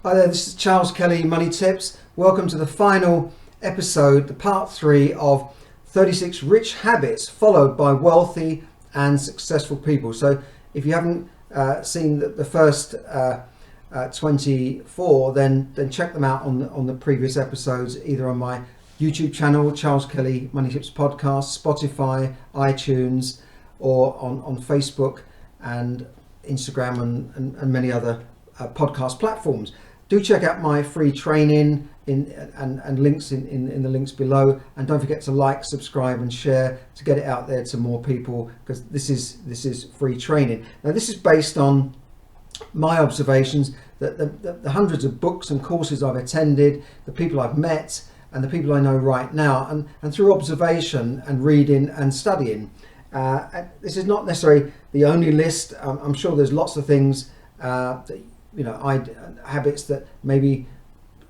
Hi there, this is Charles Kelly, Money Tips. Welcome to the final episode, the part 3 of 36 Rich Habits Followed by Wealthy and Successful People. So if you haven't seen the first 24, then check them out on the previous episodes, either on my YouTube channel, Charles Kelly Money Tips Podcast, Spotify, iTunes, or on Facebook and Instagram and many other podcast platforms. Do check out my free training and links in the links below, and don't forget to like, subscribe and share to get it out there to more people, because this is free training. Now this is based on my observations, that the hundreds of books and courses I've attended, the people I've met and the people I know right now, and through observation and reading and studying. This is not necessarily the only list. I'm sure there's lots of things that habits that maybe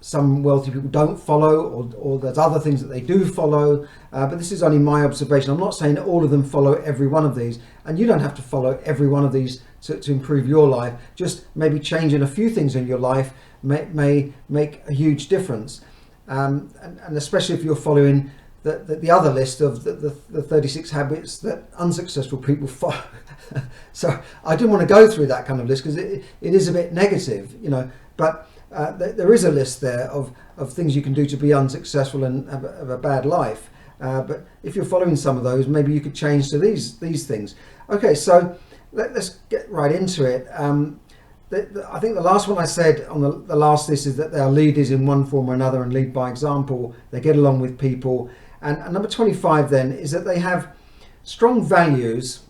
some wealthy people don't follow, or there's other things that they do follow, but this is only my observation. I'm not saying that all of them follow every one of these, and you don't have to follow every one of these to improve your life. Just maybe changing a few things in your life may make a huge difference, and especially if you're following the other list of the 36 habits that unsuccessful people follow. So I didn't want to go through that kind of list because it is a bit negative, but there is a list there of things you can do to be unsuccessful and have a bad life. But if you're following some of those, maybe you could change to these things. Okay, so let's get right into it. I think the last one I said on the last list is that they are leaders in one form or another and lead by example. They get along with people. And number 25 then is that they have strong values,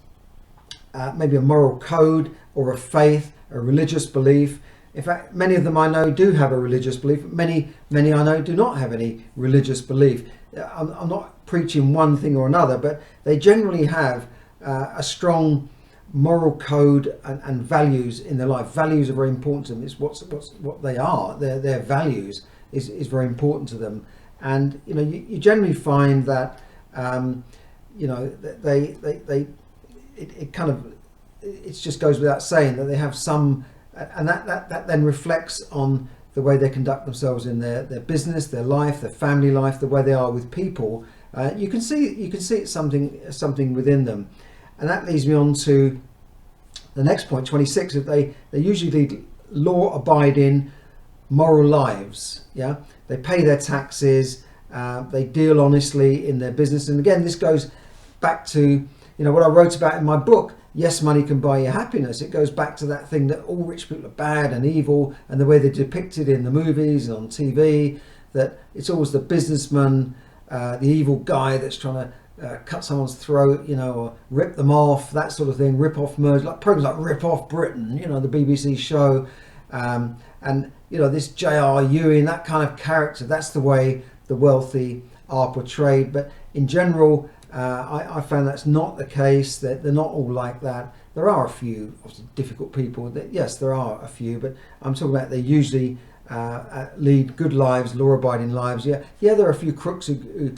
maybe a moral code or a faith, a religious belief. In fact, many of them I know do have a religious belief. Many I know do not have any religious belief. I'm not preaching one thing or another, but they generally have a strong moral code and values in their life. Values are very important to them. It's what they are. Their values is very important to them. And you generally find that it just goes without saying that they have some, and that then reflects on the way they conduct themselves in their business, their life, their family life, the way they are with people. You can see it's something within them. And that leads me on to the next point, 26, that they usually lead law-abiding moral lives. Yeah, they pay their taxes, they deal honestly in their business. And again, this goes back to what I wrote about in my book, Yes, Money Can Buy You Happiness. It goes back to that thing that all rich people are bad and evil, and the way they're depicted in the movies and on TV, that it's always the businessman, the evil guy that's trying to cut someone's throat, or rip them off, that sort of thing, rip off merge, like programs like Rip Off Britain, the BBC show, and this J.R. Ewing, that kind of character. That's the way the wealthy are portrayed. But in general, I found that's not the case. That they're not all like that. There are a few obviously difficult people. Yes, there are a few, but I'm talking about they usually lead good lives, law-abiding lives. Yeah, there are a few crooks who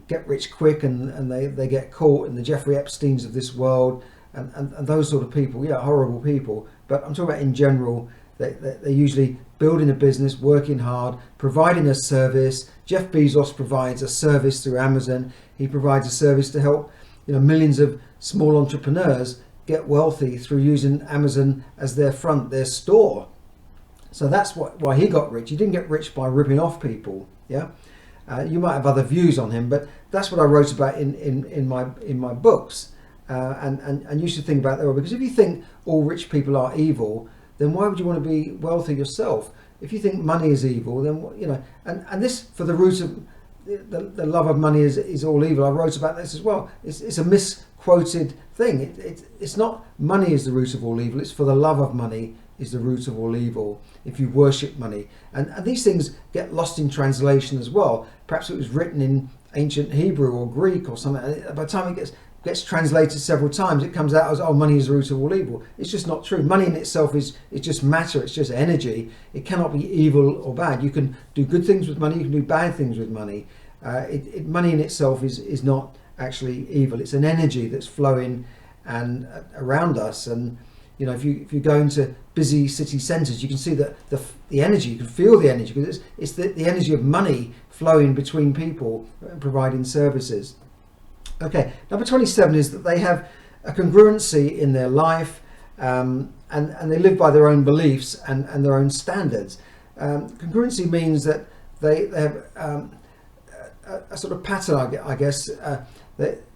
get rich quick and they get caught, in the Jeffrey Epsteins of this world and those sort of people. Yeah, horrible people. But I'm talking about in general. They're usually building a business, working hard, providing a service. Jeff Bezos provides a service through Amazon. He provides a service to help millions of small entrepreneurs get wealthy through using Amazon as their store. So that's why he got rich. He didn't get rich by ripping off people. Yeah, you might have other views on him, but that's what I wrote about in my books. And you should think about that, because if you think all rich people are evil, then why would you want to be wealthy yourself? If you think money is evil, then and this, for the root of the love of money is all evil. I wrote about this as well. It's a misquoted thing. It's not money is the root of all evil. It's for the love of money is the root of all evil. If you worship money, and these things get lost in translation as well. Perhaps it was written in ancient Hebrew or Greek or something. By the time it gets translated several times, it comes out as, money is the root of all evil. It's just not true. Money in itself is just matter. It's just energy. It cannot be evil or bad. You can do good things with money. You can do bad things with money. Money in itself is not actually evil. It's an energy that's flowing and around us, and if you go into busy city centres, you can see that the energy, you can feel the energy, because it's the energy of money flowing between people and providing services. Okay, number 27 is that they have a congruency in their life, and they live by their own beliefs and their own standards. Congruency means that they have a sort of pattern, I guess.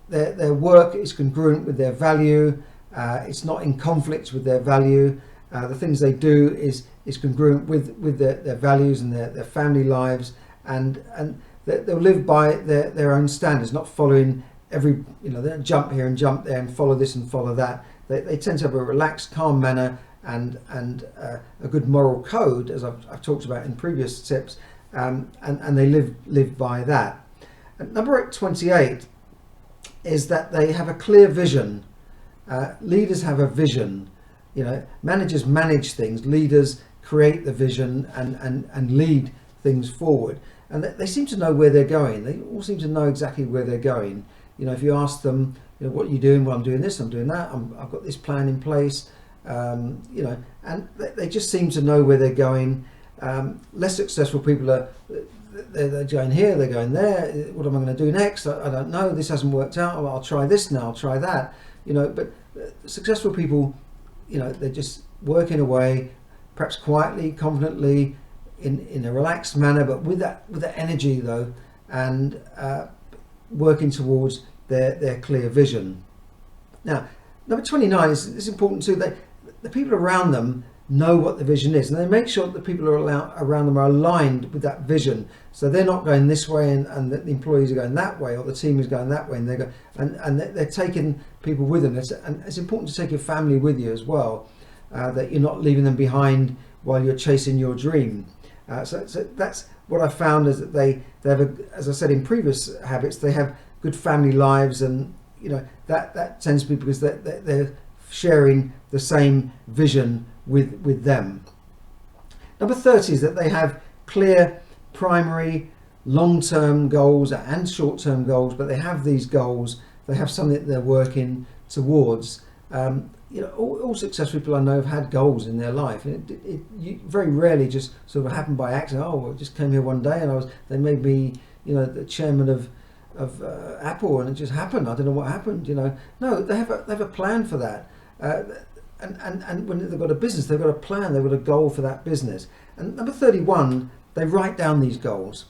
Their work is congruent with their value. It's not in conflict with their value. The things they do is congruent with their values and their family lives, and they'll live by their own standards, not following every, they don't jump here and jump there and follow this and follow that. They tend to have a relaxed, calm manner and a good moral code, as I've talked about in previous tips, and they live by that. And number 28 is that they have a clear vision. Leaders have a vision. Managers manage things. Leaders create the vision and lead things forward. And they seem to know where they're going. They all seem to know exactly where they're going. If you ask them, what are you doing? Well, I'm doing this, I'm doing that. I've got this plan in place. And they just seem to know where they're going. Less successful people are, they're going here, they're going there. What am I going to do next? I don't know. This hasn't worked out. Well, I'll try this now. I'll try that. But successful people, they're just working away, perhaps quietly, confidently, in a relaxed manner, but with that energy though, and working towards their clear vision. Now, number 29 is important too. The people around them know what the vision is, and they make sure that the people around them are aligned with that vision, so they're not going this way and the employees are going that way, or the team is going that way, and they're taking people with them. And it's important to take your family with you as well, that you're not leaving them behind while you're chasing your dream. So that's what I found, is that they have, as I said in previous habits, they have good family lives, and that tends to be because they're sharing the same vision with them. Number 30 is that they have clear primary long-term goals and short-term goals, but they have these goals, they have something that they're working towards. All successful people I know have had goals in their life. You very rarely just sort of happen by accident. Oh, I just came here one day and they made me, the chairman of Apple, and it just happened. I don't know what happened. No, they have a plan for that. And when they've got a business, they've got a plan, they've got a goal for that business. And number 31, they write down these goals.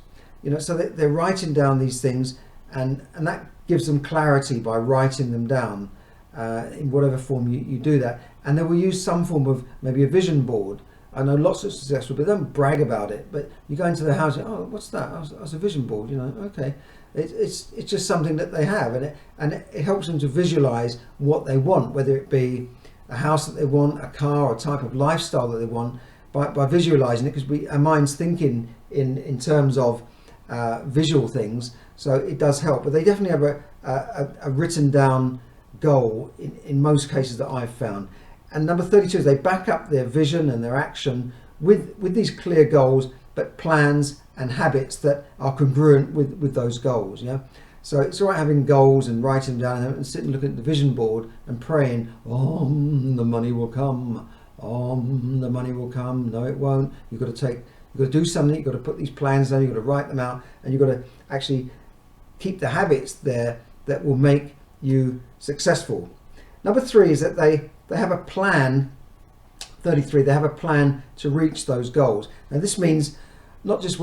So they're writing down these things, and that gives them clarity by writing them down. In whatever form you do that, and they will use some form of maybe a vision board. I know lots of successful people, they don't brag about it, but you go into their house and, oh, what's that? That's a vision board. Okay, it's just something that they have, and it helps them to visualize what they want, whether it be a house that they want, a car, or a type of lifestyle that they want, by visualizing it, because our mind's thinking in terms of visual things, so it does help. But they definitely have a written down goal in most cases that I've found. And number 32 is they back up their vision and their action with these clear goals, but plans and habits that are congruent with those goals. So it's all right having goals and writing them down and sitting looking at the vision board and praying, the money will come, the money will come. No, it won't. You've got to do something. You've got to put these plans down, you've got to write them out, and you've got to actually keep the habits there that will make you successful. Number 3 is that they have a plan. 33, they have a plan to reach those goals. Now this means not just,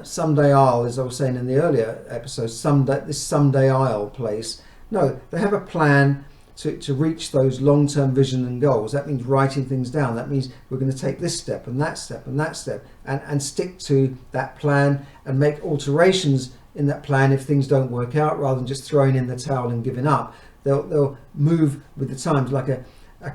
someday I'll, as I was saying in the earlier episodes, this someday I'll place. No, they have a plan to reach those long-term vision and goals. That means writing things down. That means we're going to take this step and that step and that step, and stick to that plan and make alterations in that plan if things don't work out, rather than just throwing in the towel and giving up. They'll move with the times, like a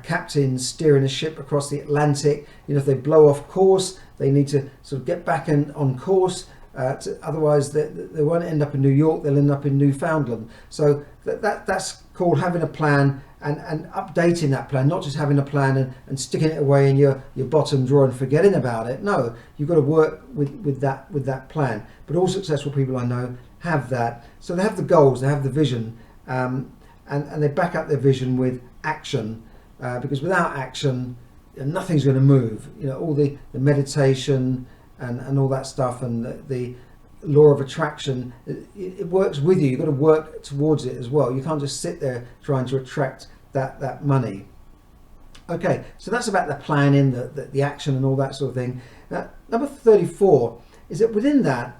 captain steering a ship across the Atlantic. If they blow off course, they need to sort of get back on course. Otherwise, they won't end up in New York. They'll end up in Newfoundland. So that's called having a plan and updating that plan, not just having a plan and sticking it away in your bottom drawer and forgetting about it. No, you've got to work with that plan. But all successful people I know have that. So they have the goals, they have the vision, and they back up their vision with action. because without action, nothing's going to move. All the meditation and all that stuff, and the law of attraction, it works with you. You've got to work towards it as well. You can't just sit there trying to attract that money. Okay, so that's about the planning, the action and all that sort of thing. Number 34 is that within that,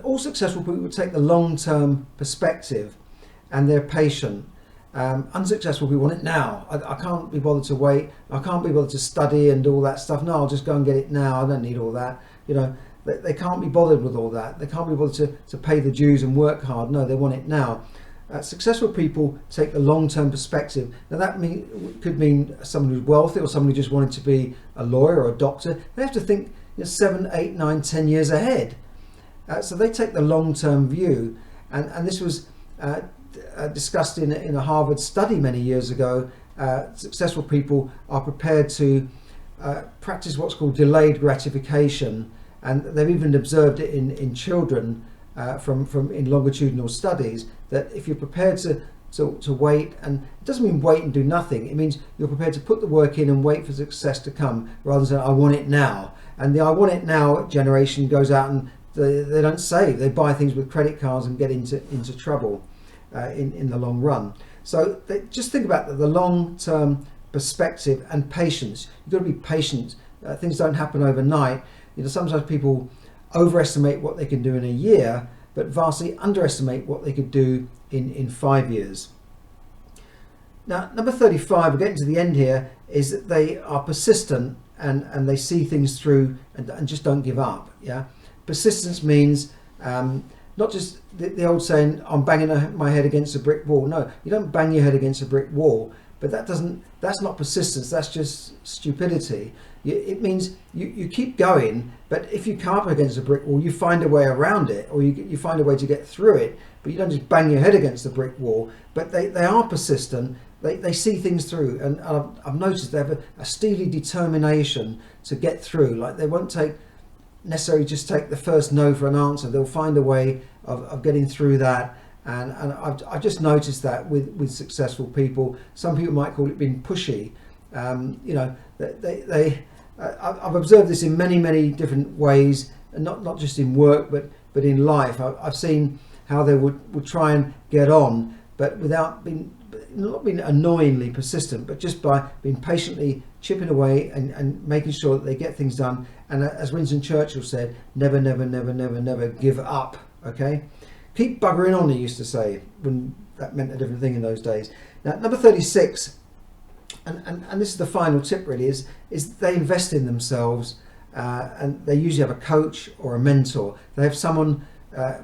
all successful people would take the long-term perspective, and they're patient. Unsuccessful people want it now. I can't be bothered to wait. I can't be bothered to study and do all that stuff. No, I'll just go and get it now. I don't need all that. They can't be bothered with all that. They can't be bothered to pay the dues and work hard. No, they want it now. Successful people take the long-term perspective. Now that could mean someone who's wealthy, or someone who just wanted to be a lawyer or a doctor. They have to think 7, 8, 9, 10 years ahead. So they take the long-term view, and this was discussed in a Harvard study many years ago. Successful people are prepared to practice what's called delayed gratification, and they've even observed it in children from in longitudinal studies, that if you're prepared to wait, and it doesn't mean wait and do nothing, it means you're prepared to put the work in and wait for success to come, rather than saying I want it now. And the I want it now generation goes out and they don't save. They buy things with credit cards and get into trouble in the long run. So just think about the long-term perspective and patience. You've got to be patient. Things don't happen overnight. Sometimes people overestimate what they can do in a year, but vastly underestimate what they could do in 5 years. Now, number 35, we're getting to the end here, is that they are persistent and they see things through and just don't give up. Yeah, persistence means not just the old saying, I'm banging my head against a brick wall. No, you don't bang your head against a brick wall, but that's not persistence, that's just stupidity. It means you keep going, but if you come up against a brick wall, you find a way around it, or you find a way to get through it, but you don't just bang your head against the brick wall. But they are persistent, they see things through, and I've noticed they have a steely determination to get through. Like, they won't necessarily just take the first no for an answer. They'll find a way of getting through that. And I've just noticed that with successful people. Some people might call it being pushy. I've observed this in many different ways, and not just in work, but in life. I've seen how they would try and get on, but without not being annoyingly persistent, but just by being patiently chipping away and making sure that they get things done. And as Winston Churchill said, never give up. Okay, keep buggering on, he used to say, when that meant a different thing in those days. Now, number 36, and this is the final tip really, is they invest in themselves, and they usually have a coach or a mentor. They have someone,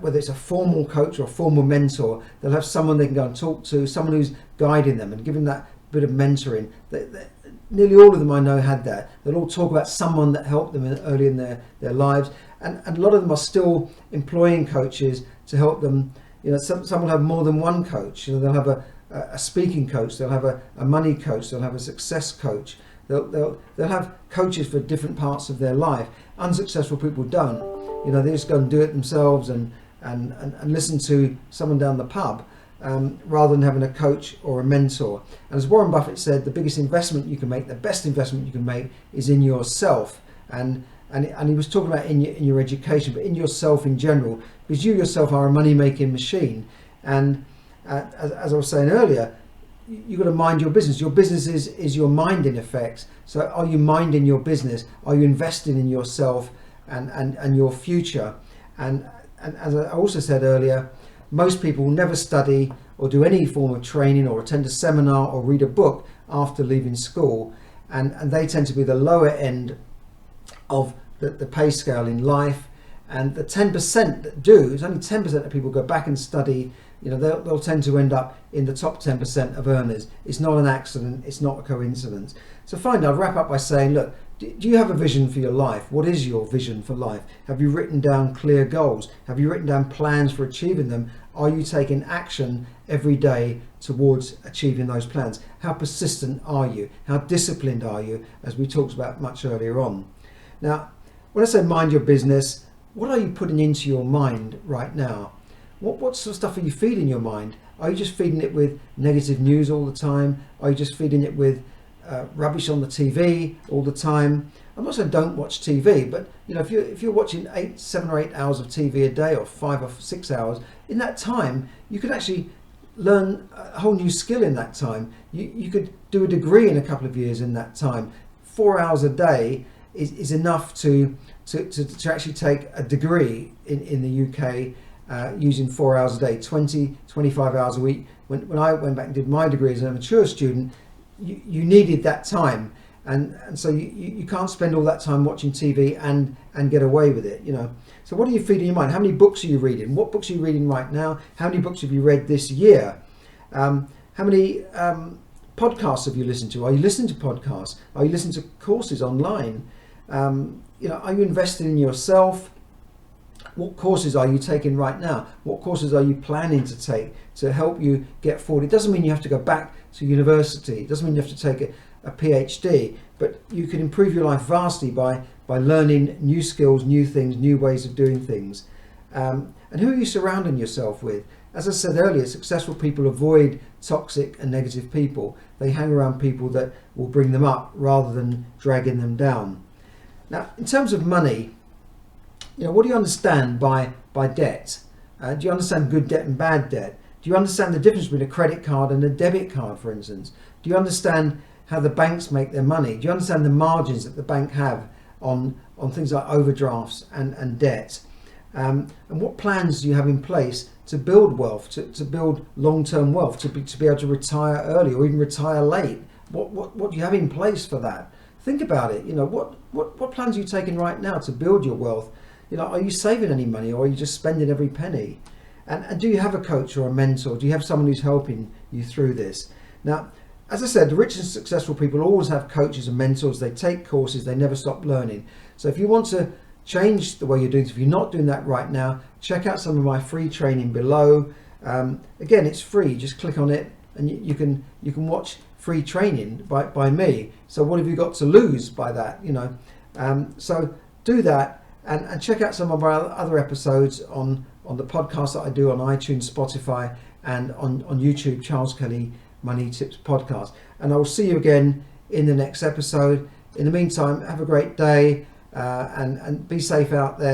whether it's a formal coach or a formal mentor, they'll have someone they can go and talk to, someone who's guiding them and giving that bit of mentoring. Nearly all of them I know had that. They'll all talk about someone that helped them early in their lives, and a lot of them are still employing coaches to help them. Some will have more than one coach. They'll have a speaking coach, they'll have a money coach, they'll have a success coach. They'll have coaches for different parts of their life. Unsuccessful people don't. They just go and do it themselves and listen to someone down the pub, rather than having a coach or a mentor. And as Warren Buffett said, the biggest investment you can make, the best investment you can make, is in yourself. And he was talking about in your education, but in yourself in general, because you yourself are a money-making machine. And as I was saying earlier, you've got to mind your business. Your business is your mind, in effect. So are you minding your business? Are you investing in yourself and your future? And as I also said earlier, most people never study or do any form of training or attend a seminar or read a book after leaving school. And they tend to be the lower end of the pay scale in life. And the 10% that do, it's only 10% of people go back and study. They'll tend to end up in the top 10% of earners. It's not an accident, it's not a coincidence. So finally, I'll wrap up by saying, look, do you have a vision for your life? What is your vision for life? Have you written down clear goals? Have you written down plans for achieving them? Are you taking action every day towards achieving those plans? How persistent are you? How disciplined are you, as we talked about much earlier on? Now, when I say mind your business, what are you putting into your mind right now? What sort of stuff are you feeding your mind? Are you just feeding it with negative news all the time? Are you just feeding it with rubbish on the TV all the time? I'm not saying don't watch TV, but if you're watching 7 or 8 hours of TV a day, or 5 or 6 hours, in that time you could actually learn a whole new skill in that time. You could do a degree in a couple of years in that time. 4 hours a day is enough to actually take a degree in the UK using 4 hours a day, 25 hours a week. When I went back and did my degree as a mature student, you needed that time, and so you can't spend all that time watching TV and get away with it. So what are you feeding your mind? How many books are you reading? What books are you reading right now? How many books have you read this year? How many podcasts have you listened to? Are you listening to podcasts? Are you listening to courses online? Are you invested in yourself? What courses are you taking right now? What courses are you planning to take to help you get forward? It doesn't mean you have to go back to university. It doesn't mean you have to take a PhD, but you can improve your life vastly by learning new skills, new things, new ways of doing things. And who are you surrounding yourself with? As I said earlier, successful people avoid toxic and negative people. They hang around people that will bring them up rather than dragging them down. Now, in terms of money, what do you understand by debt? Do you understand good debt and bad debt? Do you understand the difference between a credit card and a debit card, for instance? Do you understand how the banks make their money? Do you understand the margins that the bank have on things like overdrafts and debt? And what plans do you have in place to build wealth, to build long-term wealth, to be able to retire early or even retire late? What do you have in place for that? Think about it. What plans are you taking right now to build your wealth? Are you saving any money, or are you just spending every penny? And do you have a coach or a mentor? Do you have someone who's helping you through this? Now, as I said, the rich and successful people always have coaches and mentors. They take courses, they never stop learning. So if you want to change the way you're doing it, if you're not doing that right now, check out some of my free training below. Again, it's free. Just click on it and you can watch free training by me. So what have you got to lose by that? So do that. And check out some of our other episodes on the podcast that I do on iTunes, Spotify, and on YouTube, Charles Kelly Money Tips Podcast. And I will see you again in the next episode. In the meantime, have a great day and be safe out there.